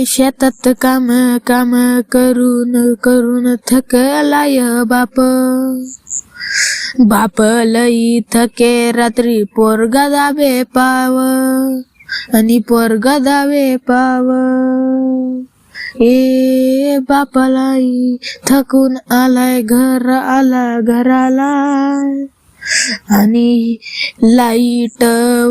शेतात काम काम करून करून थकलाय बाप. बाप लई थके रात्री पोरगा दाबे पाव आणि पोरगा दाबे पाव. बापालाई थकून आलाय घर आला घराला आणि लाईट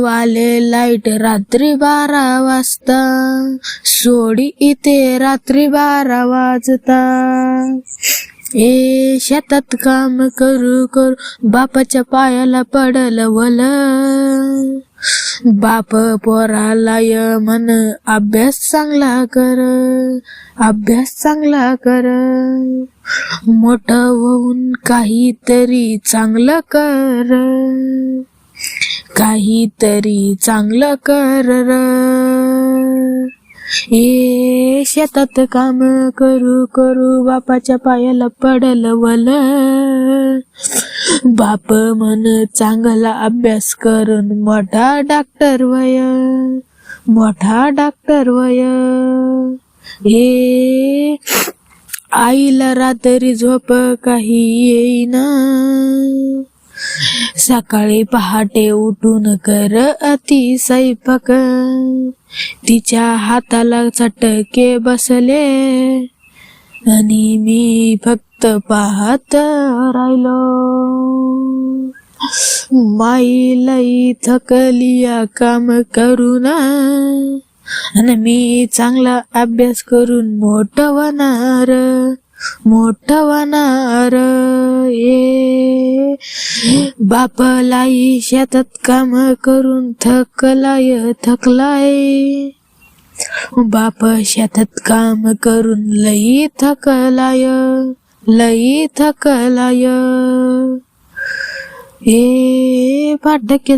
वाले लाईट रात्री 12 वाजता सोडी इथे रात्री 12 वाजता. शेतात काम करू करू बापाच्या पायाला पडल वल. बाप पोराला म्हण अभ्यास चांगला कर अभ्यास चांगला कर. मोठं होऊन काहीतरी चांगलं कर काहीतरी चांगलं कर. शेतात काम करू करू बापाच्या पायाला पडल वल. बाप म्हण चांगला अभ्यास करून मोठा डॉक्टर वय मोठा डॉक्टर वय. आईला रात्री झोप काही येईना. सकाळी पहाटे उठून कर अति स्वयंपाक. तिच्या हाताला चटके बसले आणि मी फक्त पाहत राहिलो. माई लई थकलिया काम करून आणि मी चांगला अभ्यास करून मोठं होणार मोठं होणार. बापालाई शेतात काम करून थकलाय. बाप शेतात काम करून लई थकलाय लई थकलाय. फाटके